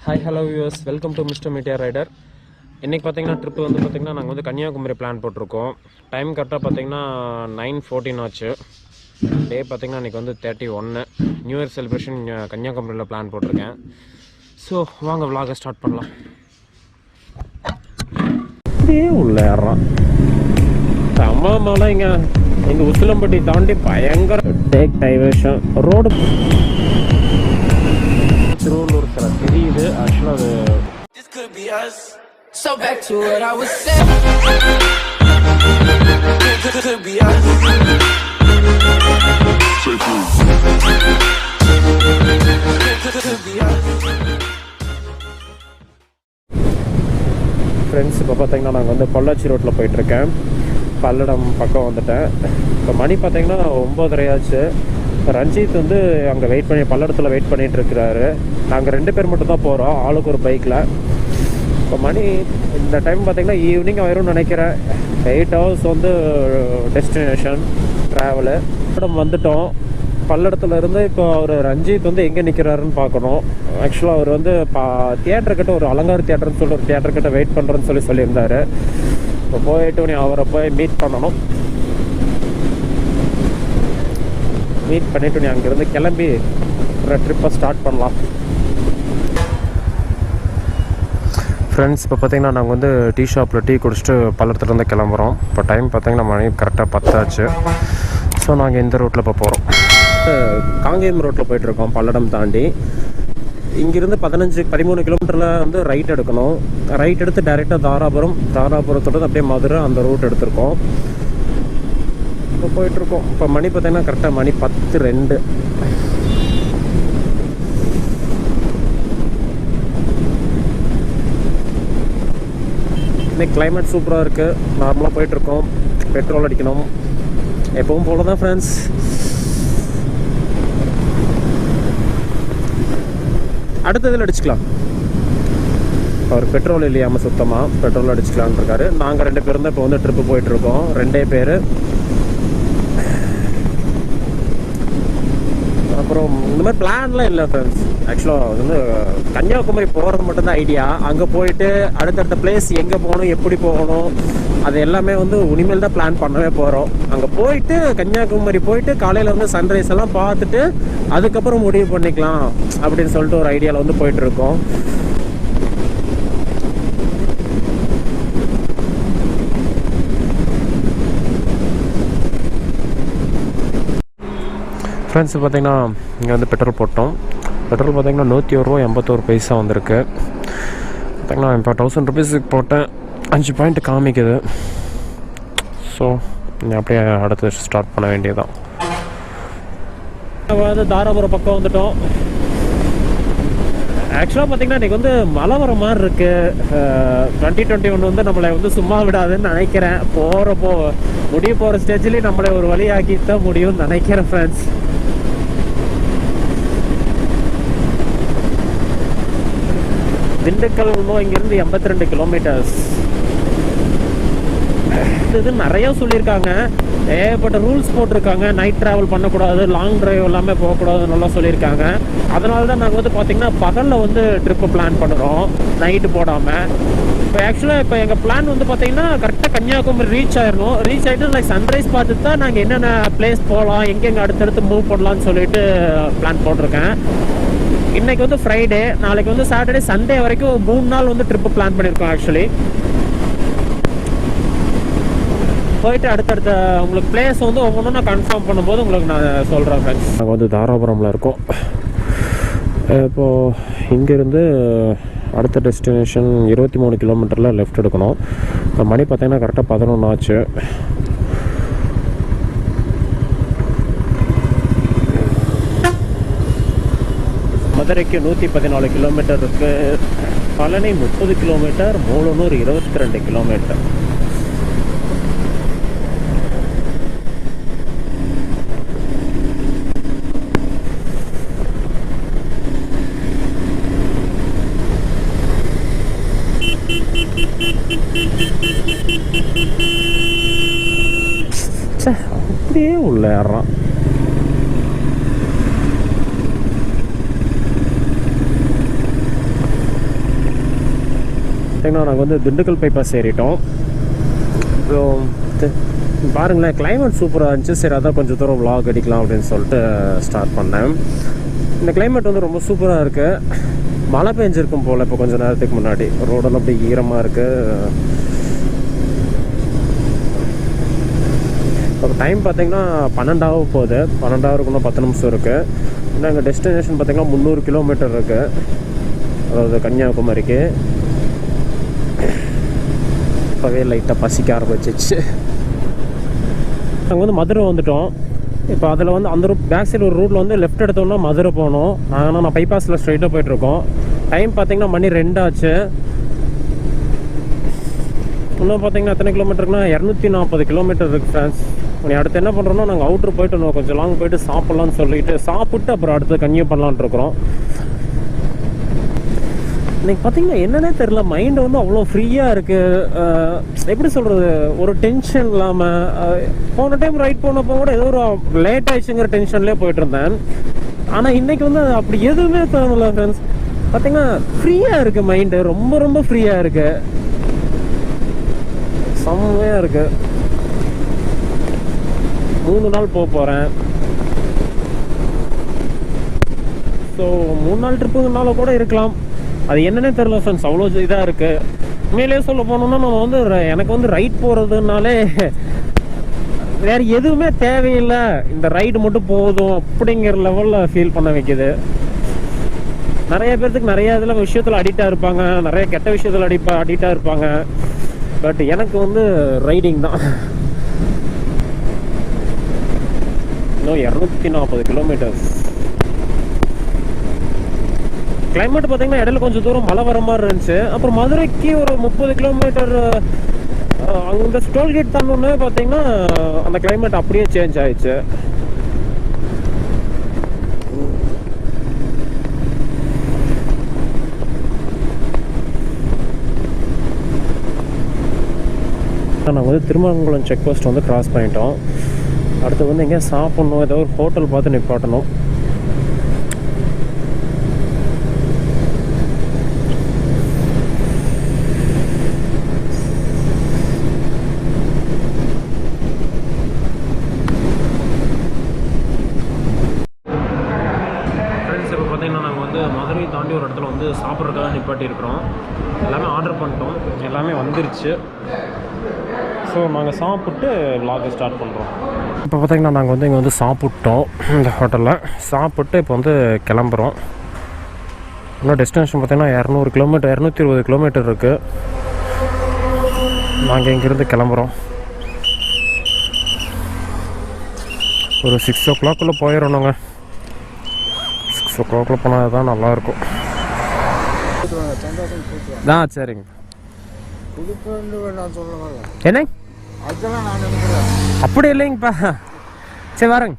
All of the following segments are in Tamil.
Hi hello viewers, welcome to mister media rider. இன்றைக்கி பார்த்தீங்கன்னா ட்ரிப்பு வந்து பார்த்திங்கன்னா நாங்கள் வந்து கன்னியாகுமரி பிளான் போட்டிருக்கோம். டைம் கரெக்டாக பார்த்தீங்கன்னா 9:14 ஆச்சு. டே பார்த்திங்கன்னா இன்றைக்கி வந்து 31 நியூ இயர் செலிப்ரேஷன் கன்னியாகுமரியில் பிளான் போட்டிருக்கேன். ஸோ வாங்க விலாகை ஸ்டார்ட் பண்ணலாம். அப்படியே உள்ள ஏறான் செம்ம மலைங்க. இந்த உசிலம்பட்டி தாண்டி பயங்கர டேக் டைவர்ஷன் ரோடு திருவள்ளூர் சில தெரியுது. ஆக்சுவலாக அது So back to what I was saying. Could be us. Friends, இப்போ பார்த்தீங்கன்னா நாங்கள் வந்து பொள்ளாச்சி ரோட்டில் போயிட்டுருக்கேன். பல்லடம் பக்கம் வந்துட்டேன். இப்போ மணி பார்த்தீங்கன்னா 9:30 ஆச்சு. ரஞ்சித் வந்து அங்கே பல்லடத்தில் வெயிட் பண்ணிகிட்டு இருக்கிறாரு. நாங்கள் 2 பேர் மட்டும் தான் போகிறோம், ஆளுக்கு ஒரு பைக்கில். இப்போ மணி இந்த டைம் பார்த்திங்கன்னா ஈவினிங் ஆயிரும் நினைக்கிறேன். 8 hours வந்து டெஸ்டினேஷன் ட்ராவலு. பல்லடம் வந்துட்டோம். பல்லடத்துலேருந்து இப்போ அவர் ரஞ்சித் வந்து எங்கே நிற்கிறாருன்னு பார்க்கணும். ஆக்சுவலாக அவர் வந்து தியேட்டர்கிட்ட ஒரு அலங்கார தியேட்டர்னு சொல்லி ஒரு தியேட்டர்கிட்ட வெயிட் பண்ணுறேன்னு சொல்லியிருந்தார். இப்போ போயிட்டு அவரை போய் மீட் பண்ணணும். மீட் பண்ணிவிட்டு நீ அங்கேருந்து கிளம்பி ஒரு ட்ரிப்பை ஸ்டார்ட் பண்ணலாம். ஃப்ரெண்ட்ஸ், இப்போ பார்த்திங்கன்னா நாங்கள் வந்து டீ ஷாப்பில் டீ குடிச்சிட்டு பல்லடத்துலேருந்து கிளம்புறோம். இப்போ டைம் பார்த்திங்கன்னா மணி கரெக்டாக 10 ஆச்சு. ஸோ நாங்கள் இந்த ரோட்டில் இப்போ போகிறோம். காங்கேயம் ரோட்டில் போயிட்டுருக்கோம். பல்லடம் தாண்டி இங்கேருந்து 13 கிலோமீட்டரில் வந்து ரைட் எடுக்கணும். ரைட் எடுத்து டைரெக்டாக தாராபுரத்தோட அப்படியே மதுரை அந்த ரூட் எடுத்திருக்கோம். இப்போ போயிட்டுருக்கோம். இப்போ மணி பார்த்தீங்கன்னா கரெக்டாக மணி 10:02. இன்னைக்கு கிளைமேட் சூப்பராக இருக்குது. நார்மலாக போயிட்டுருக்கோம். பெட்ரோல் அடிக்கணும் எப்பவும் போல தான் ஃப்ரெண்ட்ஸ். அடுத்ததில் அடிச்சுக்கலாம். அவர் பெட்ரோல் இல்லையாமல் சுத்தமாக பெட்ரோல் அடிச்சுக்கலான் இருக்காரு. நாங்கள் 2 பேரும் தான் இப்போ வந்து ட்ரிப்பு போயிட்டுருக்கோம். 2 பேர். அப்புறம் இந்த மாதிரி பிளான்லாம் இல்லை ஃப்ரெண்ட்ஸ். ஆக்சுவலாக அது வந்து கன்னியாகுமரி போகிறது மட்டும்தான் ஐடியா. அங்கே போயிட்டு அடுத்தடுத்த பிளேஸ் எங்கே போகணும், எப்படி போகணும், அது எல்லாமே வந்து இனிமேல் தான் பிளான் பண்ணவே போகிறோம். அங்கே போயிட்டு கன்னியாகுமரி போயிட்டு காலையில் வந்து சன்ரைஸ் எல்லாம் பார்த்துட்டு அதுக்கப்புறம் முடிவு பண்ணிக்கலாம் அப்படின்னு சொல்லிட்டு ஒரு ஐடியாவில் வந்து போயிட்டுருக்கோம். ஃப்ரெண்ட்ஸ், பார்த்திங்கன்னா இங்கே வந்து பெட்ரோல் போட்டோம். பெட்ரோல் பார்த்திங்கன்னா 101.81 வந்திருக்கு. பார்த்திங்கன்னா இப்போ 1000 ருபீஸுக்கு போட்டேன். 5 பாயிண்ட் காமிக்குது. ஸோ அப்படியே அடுத்து ஸ்டார்ட் பண்ண வேண்டியதுதான். வந்து தாராபுரம் பக்கம் வந்துட்டோம். ஆக்சுவலாக பார்த்திங்கன்னா இன்றைக்கி வந்து மழை வர மாதிரி இருக்குது. 2021 வந்து நம்மளை வந்து சும்மா விடாதுன்னு நினைக்கிறேன். முடிய போகிற ஸ்டேஜ்லேயும் நம்மளை ஒரு வழியாக்கி தான் முடியும்னு நினைக்கிறேன் ஃப்ரெண்ட்ஸ். திண்டுக்கல் இன்னும் இங்கேருந்து 82 கிலோமீட்டர்ஸ். இது நிறைய சொல்லியிருக்காங்க. ஏகப்பட்ட ரூல்ஸ் போட்டிருக்காங்க. நைட் ட்ராவல் பண்ணக்கூடாது, லாங் ட்ரைவ் எல்லாமே போகக்கூடாதுன்னு நல்லா சொல்லியிருக்காங்க. அதனால தான் நாங்கள் வந்து பார்த்திங்கன்னா பகலில் வந்து ட்ரிப்பு பிளான் பண்ணுறோம், நைட்டு போடாமல். இப்போ ஆக்சுவலாக இப்போ எங்கள் பிளான் வந்து பார்த்திங்கன்னா கரெக்டாக கன்னியாகுமரி ரீச் ஆகிட்டு லைக் சன்ரைஸ் பார்த்துட்டு தான் நாங்கள் என்னென்ன பிளேஸ் போகலாம், எங்கெங்கே அடுத்தடுத்து மூவ் பண்ணலான்னு சொல்லிட்டு பிளான் போட்டிருக்கேன். இன்றைக்கி வந்து ஃப்ரைடே, நாளைக்கு வந்து சாட்டர்டே, சண்டே வரைக்கும் 3 நாள் வந்து ட்ரிப்பு பிளான் பண்ணியிருக்கோம். ஆக்சுவலி போயிட்டு அடுத்தடுத்த உங்களுக்கு பிளேஸ் வந்து ஒவ்வொன்றும் நான் கன்ஃபார்ம் பண்ணும்போது உங்களுக்கு நான் சொல்கிறேன் ஃப்ரெண்ட்ஸ். நாங்கள் வந்து தாராபுரமில் இருக்கோம். இப்போது இங்கேருந்து அடுத்த டெஸ்டினேஷன் 23 கிலோமீட்டரில் லெஃப்ட் எடுக்கணும். மணி பார்த்தீங்கன்னா கரெக்டாக 11 ஆச்சு. மதுரைக்கு 114 கிலோமீட்டர் இருக்குது. பழனி 30 கிலோமீட்டர். மூலனூர் 22 கிலோமீட்டர். அப்படியே உள்ள ஏறான். பார்த்திங்கன்னா நாங்கள் வந்து திண்டுக்கல் பைபாஸ் ஏறிட்டோம். அப்புறம் பாருங்களேன், கிளைமேட் சூப்பராக இருந்துச்சு. சரி அதான் கொஞ்சம் தூரம் vlog அடிக்கலாம் அப்படின்னு சொல்லிட்டு ஸ்டார்ட் பண்ணேன். இந்த கிளைமேட் வந்து ரொம்ப சூப்பராக இருக்குது. மழை பெஞ்சிருக்கும் போல் இப்போ கொஞ்சம் நேரத்துக்கு முன்னாடி. ரோடெல்லாம் அப்படியே ஈரமாக இருக்குது. இப்போ டைம் பார்த்திங்கன்னா 12 போகுது. 12 இன்னும் 10 நிமிஷம் இருக்குது. இன்னும் எங்கள் டெஸ்டினேஷன் பார்த்திங்கன்னா 300 கிலோமீட்டர் இருக்குது, அதாவது கன்னியாகுமரிக்கு. இப்போவே லைட்டாக பசிக்க ஆரம்பிச்சிச்சு. நாங்கள் வந்து மதுரை வந்துட்டோம். இப்போ அதில் வந்து அந்த பேக் சைடு ஒரு ரூட்டில் வந்து லெஃப்ட் எடுத்தோம்னா மதுரை போகணும். நான் பைபாஸில் ஸ்ட்ரைட்டாக போயிட்டுருக்கோம். டைம் பார்த்திங்கன்னா மணி 2 ஆச்சு. இன்னும் பார்த்திங்கன்னா எத்தனை கிலோமீட்டருக்குன்னா 240 கிலோமீட்டர் இருக்குது ஃப்ரெண்ட்ஸ். அடுத்து என்ன பண்ணுறோன்னா நாங்கள் அவுட்ரு போய்ட்டு கொஞ்சம் லாங் போய்ட்டு சாப்பிட்லான்னு சொல்லிட்டு சாப்பிட்டு அப்புறம் அடுத்து கன்டினியூ பண்ணலான்னு இருக்கிறோம். இன்றைக்கி பார்த்திங்கன்னா என்னன்னே தெரில, மைண்டு வந்து அவ்வளோ ஃப்ரீயாக இருக்குது. எப்படி சொல்கிறது, ஒரு டென்ஷன் இல்லாமல். போன டைம் ரைட் போனப்போ கூட ஏதோ ஒரு லேட் ஆயிடுச்சுங்கிற டென்ஷன்லேயே போயிட்டு இருந்தேன். ஆனால் இன்றைக்கி வந்து அப்படி எதுவுமே தோணலை ஃப்ரெண்ட்ஸ். பார்த்திங்கன்னா ஃப்ரீயாக இருக்குது மைண்டு, ரொம்ப ரொம்ப ஃப்ரீயாக இருக்குது, செம்மையாக இருக்குது. 3 நாள் போக போகிறேன். ஸோ 3 நாள் ட்ரிப்புங்கனால கூட இருக்கலாம், அது என்னன்னே தெரில ஃப்ரெண்ட்ஸ். அவ்வளோ இதாக இருக்குது. உண்மையிலே சொல்ல போனோம்னா நம்ம வந்து எனக்கு வந்து ரைட் போகிறதுனாலே வேறு எதுவுமே தேவையில்லை, இந்த ரைடு மட்டும் போதும் அப்படிங்கிற லெவலில் ஃபீல் பண்ண வைக்குது. நிறைய பேர்த்துக்கு நிறைய இதில் விஷயத்தில் அடிக்டாக இருப்பாங்க, நிறைய கெட்ட விஷயத்தில் அடிக்டாக இருப்பாங்க. பட் எனக்கு வந்து ரைடிங் தான். இன்னும் 240 கிலோமீட்டர்ஸ். கிளைமேட் பார்த்தீங்கன்னா இடையில கொஞ்சம் தூரம் மழை வர மாதிரி இருந்துச்சு. அப்புறம் மதுரைக்கு ஒரு 30 கிலோமீட்டர் அங்கே டோல்கேட் தாண்டோன்னே பார்த்தீங்கன்னா அந்த கிளைமேட் அப்படியே சேஞ்ச் ஆயிடுச்சு. நாங்கள் வந்து திருமங்கலம் செக் போஸ்ட் வந்து கிராஸ் பண்ணிட்டோம். அடுத்து வந்து எங்கேயா சாப்பிட்ணும், ஏதோ ஒரு ஹோட்டல் பார்த்து நிப்பாட்டணும். ஃப்ரெண்ட்ஸ் இப்போ பார்த்தீங்கன்னா நாங்கள் வந்து மதுரை தாண்டி ஒரு இடத்துல வந்து சாப்பிட்றதுக்காக நிப்பாட்டி இருக்கிறோம். எல்லாமே ஆர்டர் பண்ணிட்டோம், எல்லாமே வந்துருச்சு. ஸோ நாங்கள் சாப்பிட்டு vlog ஸ்டார்ட் பண்ணுறோம். இப்போ பார்த்திங்கன்னா நாங்கள் வந்து இங்கே வந்து சாப்பிட்டோம். இந்த ஹோட்டலில் சாப்பிட்டு இப்போ வந்து கிளம்புறோம். இன்னும் டெஸ்டினேஷன் பார்த்திங்கன்னா 200 கிலோமீட்டர் 220 கிலோமீட்டர் இருக்குது. நாங்கள் இங்கேருந்து கிளம்புறோம். ஒரு 6 o'clock போயிடணுங்க. 6 o'clock போனால் தான் நல்லாயிருக்கும். சரிங்க. என்ன அப்படி இல்லைங்கப்பா. சரி வரேங்க.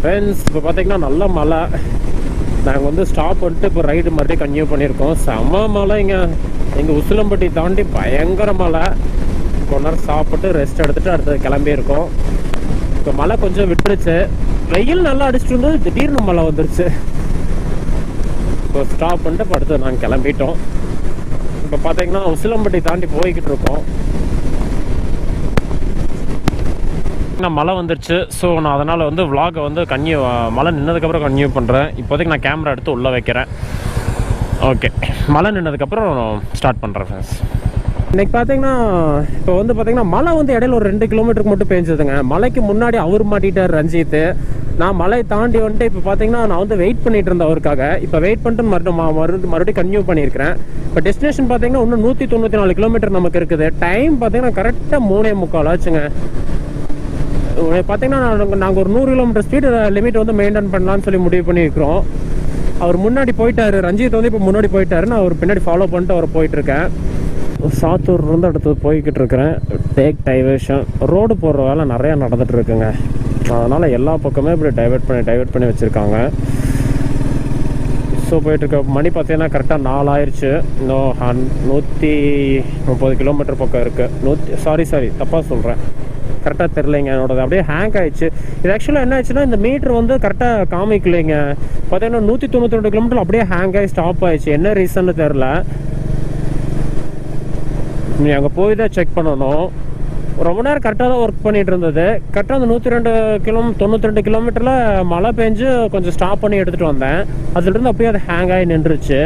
ஃப்ரெண்ட்ஸ் இப்போ பார்த்தீங்கன்னா நல்ல மழை. நாங்கள் வந்து ஸ்டாப் பண்ணிட்டு இப்போ ரைடு மறுபடியும் கன்டினியூ பண்ணியிருக்கோம். செம்ம மழைங்க. எங்கள் உசிலம்பட்டி தாண்டி பயங்கர மழை. கொஞ்ச நேரம் சாப்பிட்டு ரெஸ்ட் எடுத்துகிட்டு அடுத்தது கிளம்பியிருக்கோம். இப்போ மழை கொஞ்சம் விட்டுருச்சு. வெயில் நல்லா அடிச்சுட்டு இருந்தது, திடீர்னு மழை வந்துருச்சு. இப்போ ஸ்டாப் பண்ணிட்டு இப்போ அடுத்து நாங்கள் கிளம்பிட்டோம். இப்போ பார்த்தீங்கன்னா உசிலம்பட்டி தாண்டி போய்கிட்டு இருக்கோம். மழை வந்துருச்சு. ஸோ நான் அதனால் வந்து vlog-ஐ வந்து மழை நின்னதுக்கப்புறம் கன்டினியூ பண்ணுறேன். இப்போதைக்கு நான் கேமரா எடுத்து உள்ளே வைக்கிறேன். ஓகே, மழை நின்னதுக்கப்புறம் ஸ்டார்ட் பண்ணுறேன் ஃப்ரெண்ட்ஸ். இன்றைக்கி பார்த்தீங்கன்னா இப்போ வந்து பார்த்தீங்கன்னா மழை வந்து இடையில ஒரு 2 கிலோமீட்டருக்கு மட்டும் பெஞ்சதுங்க. மலைக்கு முன்னாடி அவர் மாட்டிட்டார் ரஞ்சித்து. நான் மலை தாண்டி வந்துட்டு இப்போ பார்த்தீங்கன்னா நான் வந்து வெயிட் பண்ணிட்டு இருந்தேன் அவருக்காக. இப்போ வெயிட் பண்ணிட்டு மறுபடியும் கன்டினியூ பண்ணியிருக்கிறேன். இப்போ டெஸ்டினேஷன் பார்த்தீங்கன்னா இன்னும் 194 கிலோமீட்டர் நமக்கு இருக்குது. டைம் பார்த்தீங்கன்னா கரெக்டாக 3:45 ஆச்சுங்க. பார்த்தீங்கன்னா நாங்கள் ஒரு 100 கிலோமீட்டர் ஸ்பீடு லிமிட் வந்து மெயின்டைன் பண்ணலான்னு சொல்லி முடிவு பண்ணியிருக்கிறோம். அவர் முன்னாடி போயிட்டார், ரஞ்சித் வந்து இப்போ முன்னாடி போயிட்டாரு. நான் அவர் பின்னாடி ஃபாலோ பண்ணிட்டு அவர் போயிட்டுருக்கேன். சாத்தூர்லேருந்து அடுத்தது போய்கிட்டு இருக்கிறேன். டேக் டைவர்ஷன் ரோடு போடுற வேலை நிறையா நடந்துகிட்ருக்குங்க. அதனால் எல்லா பக்கமே இப்படி டைவர்ட் பண்ணி வச்சுருக்காங்க. ஸோ போயிட்டுருக்க மணி பார்த்தீங்கன்னா கரெக்டாக 4 ஆயிடுச்சு. இன்னும் 130 கிலோமீட்டர் பக்கம் இருக்குது. சாரி தப்பாக சொல்கிறேன். கரெக்டாக தெரிலைங்க. என்னோடது அப்படியே ஹேங் ஆயிடுச்சு. இது ஆக்சுவலாக என்ன ஆச்சுன்னா, இந்த மீட்ரு வந்து கரெக்டாக காமிக்கலைங்க. பார்த்தீங்கன்னா 192 கிலோமீட்டர் அப்படியே ஹேங் ஆகி ஸ்டாப் ஆயிடுச்சு. என்ன ரீசன்னு தெரில. நீ அங்கே போய் தான் செக் பண்ணணும். ரொம்ப நேரம் கரெக்டாக தான் ஒர்க் பண்ணிகிட்டு இருந்தது. கரெக்டாக அந்த 92 கிலோமீட்டரில் மழை பெஞ்சு கொஞ்சம் ஸ்டாப் பண்ணி எடுத்துகிட்டு வந்தேன். அதுலேருந்து அப்படியே அது ஹேங் ஆகி நின்றுச்சு.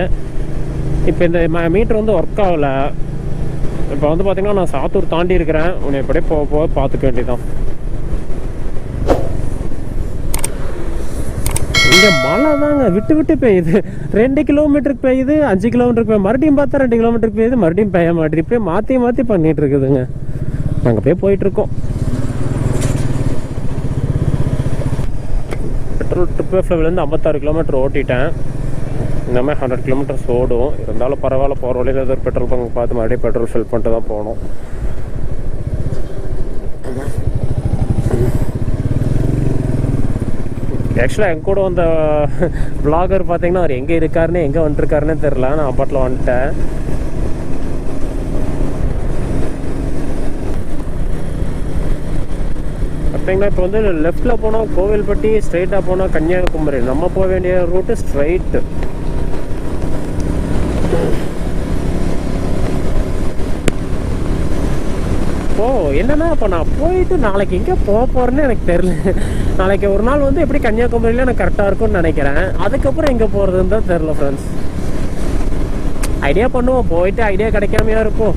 இப்போ இந்த மீட்ரு வந்து ஒர்க் ஆகலை. இப்போ வந்து பார்த்தீங்கன்னா நான் சாத்தூர் தாண்டி இருக்கிறேன். உன்னை எப்படியே போக பார்த்துக்க வேண்டியதான். இங்கே மழை தாங்க விட்டு விட்டு பெய்யுது. 2 கிலோமீட்டருக்கு பெய்யுது, 5 கிலோமீட்டருக்கு பெய்யுது, மறுபடியும் பார்த்தா 2 கிலோமீட்டருக்கு பெய்யுது, மறுபடியும் பெய்ய மாட்டேது. இப்படியே மாற்றி மாற்றி பண்ணிகிட்டு இருக்குதுங்க. நாங்கள் போய் போயிட்டுருக்கோம். பெட்ரோல் ட்ரிப் எஃப்லேருந்து 56 கிலோமீட்டர் ஓட்டிட்டேன். இந்தமாதிரி 100 கிலோமீட்டர்ஸ் ஓடும். இருந்தாலும் பரவாயில்ல, போகிற வழியில் ஏதோ ஒரு பெட்ரோல் பங்க் பார்த்து மறுபடியும் பெட்ரோல் ஃபில் பண்ணிட்டு தான் போகணும். ஆக்சுவலாக என் கூட வந்த விளாகர் பார்த்தீங்கன்னா அவர் எங்கே இருக்காருன்னு எங்கே வந்துட்டுருக்காருன்னே தெரில. நான் அப்பாட்டில் வந்துட்டேன். பார்த்தீங்கன்னா இப்போ வந்து லெஃப்டில் போனால் கோவில்பட்டி, ஸ்ட்ரைட்டாக போனால் கன்னியாகுமரி. நம்ம போக வேண்டிய ரூட்டு ஸ்ட்ரைட்டு. ஓ என்னன்னா இப்போ நான் போயிட்டு நாளைக்கு எங்கே போக போகிறேன்னு எனக்கு தெரியல. நாளைக்கு ஒரு நாள் வந்து எப்படி கன்னியாகுமரியில் எனக்கு கரெக்டாக இருக்கும்னு நினைக்கிறேன். அதுக்கப்புறம் எங்கே போகிறதுன்னு தான் தெரில ஃப்ரெண்ட்ஸ். ஐடியா பண்ணுவோம், போயிட்டு ஐடியா கிடைக்காமையா இருக்கும்.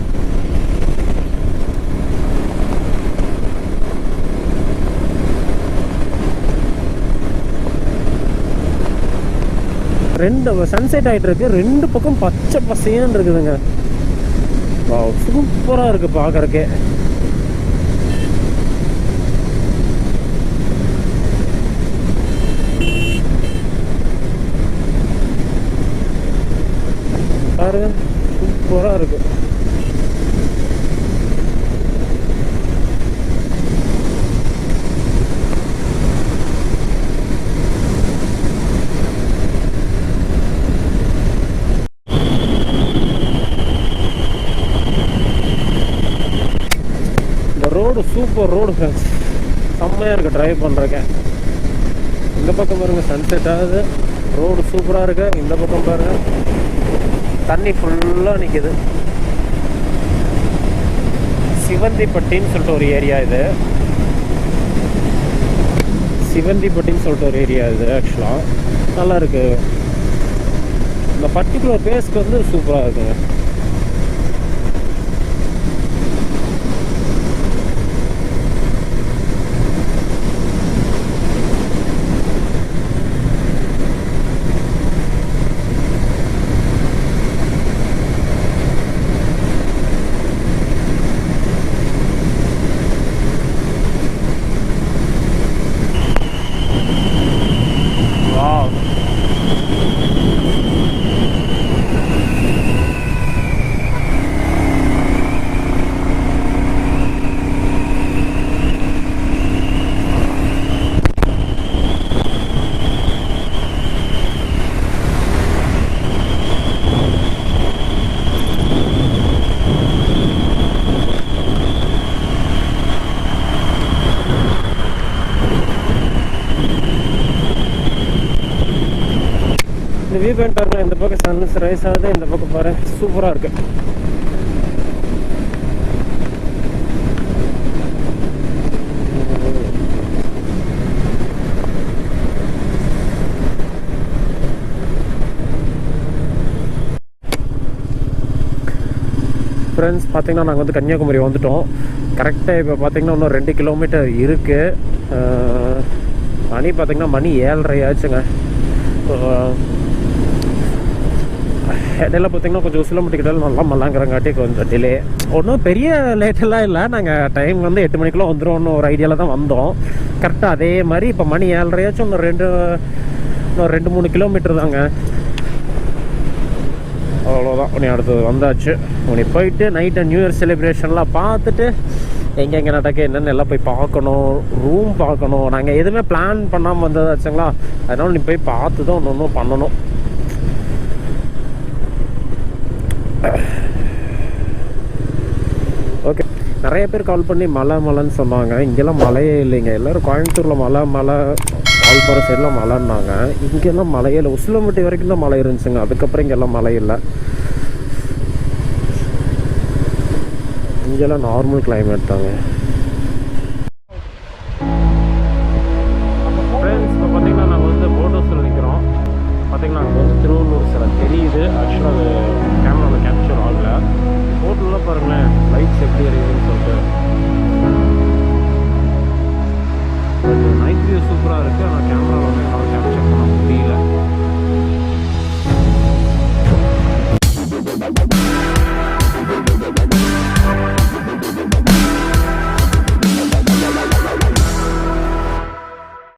ரெண்டு சன்செட் ஆகிட்டு இருக்கு. 2 பக்கம் பச்சை பசேன்னு இருக்குதுங்க. சூப்பராக இருக்குது பார்க்குறக்கே. பாருங்க சூப்பராக இருக்கு. Road super road friends. செம்மையாக இருக்குது ட்ரைவ் பண்ணுறேங்க. இந்த பக்கம் பாருங்க சன்செட் ஆகுது. ரோடு சூப்பராக இருக்கு. இந்த பக்கம் பாருங்க தண்ணி ஃபுல்லாக நிற்கிது. சிவந்திப்பட்டின்னு சொல்லிட்டு ஒரு ஏரியா இது. சிவந்திப்பட்டின்னு சொல்லிட்டு ஒரு ஏரியா இது. ஆக்சுவலாக நல்லா இருக்கு. இந்த பர்டிகுலர் பிளேஸ்க்கு வந்து சூப்பராக இருக்குங்க. வியூ பாயிண்ட் பாருங்க. இந்த பக்கம் சன் ரைஸ் ஆகுது, இந்த பக்கம் பாரு சூப்பராக இருக்கு. ஃப்ரெண்ட்ஸ் பார்த்தீங்கன்னா நாங்கள் வந்து கன்னியாகுமரி வந்துட்டோம். கரெக்டாக இப்போ பார்த்தீங்கன்னா இன்னும் 2 கிலோமீட்டர் இருக்குது. மணி பார்த்தீங்கன்னா மணி 7:30 ஆச்சுங்க. இடையில பார்த்தீங்கன்னா கொஞ்சம் உசிலம்பட்டிக்கிட்ட நல்லா மல்லாங்கிறங்காட்டி கொஞ்சம் டிலே. ஒன்றும் பெரிய லேட்டெல்லாம் இல்லை. நாங்கள் டைம் வந்து 8 மணிக்குள்ளே வந்துடும்னு ஒரு ஐடியாவில் தான் வந்தோம். கரெக்டாக அதே மாதிரி இப்போ மணி 7:30 ஆச்சும். இன்னும் 2-3 கிலோமீட்டர் தாங்க. அவ்வளோதான். உனி அடுத்தது வந்தாச்சு. உனி போயிட்டு நைட்டு நியூ இயர் செலிப்ரேஷன்லாம் பார்த்துட்டு எங்கெங்கே நடக்க என்னென்னு எல்லாம் போய் பார்க்கணும். ரூம் பார்க்கணும். நாங்கள் எதுவுமே பிளான் பண்ணாமல் வந்ததாச்சுங்களா. அதனால நீ போய் பார்த்து தான் ஒன்று பண்ணணும். ஓகே நிறைய பேர் கால் பண்ணி மழைன்னு சொன்னாங்க. இங்கெல்லாம் மழையே இல்லைங்க. எல்லோரும் கோயம்புத்தூரில் மழை வால்பாறை சைடெலாம் மழைன்னாங்க. இங்கெல்லாம் மழையே இல்லை. உசிலம்பட்டி வரைக்கும் தான் மழை இருந்துச்சுங்க. அதுக்கப்புறம் இங்கெல்லாம் மழை இல்லை. இங்கெல்லாம் நார்மல் கிளைமேட் தாங்க. ஃப்ரெண்ட்ஸ், இப்போ பார்த்தீங்கன்னா நாங்கள் வந்து போட் ஹவுஸில் நிற்கிறோம். பார்த்தீங்கன்னா அங்கே வந்து திருவள்ளூர் சிலை தெரியுது. ஆக்சுவலாக அது கேமராவில் கேப்சர் ஆகல. போட்டிலலாம் பாருங்களேன், லைட்ஸ் எப்படி எரியுது.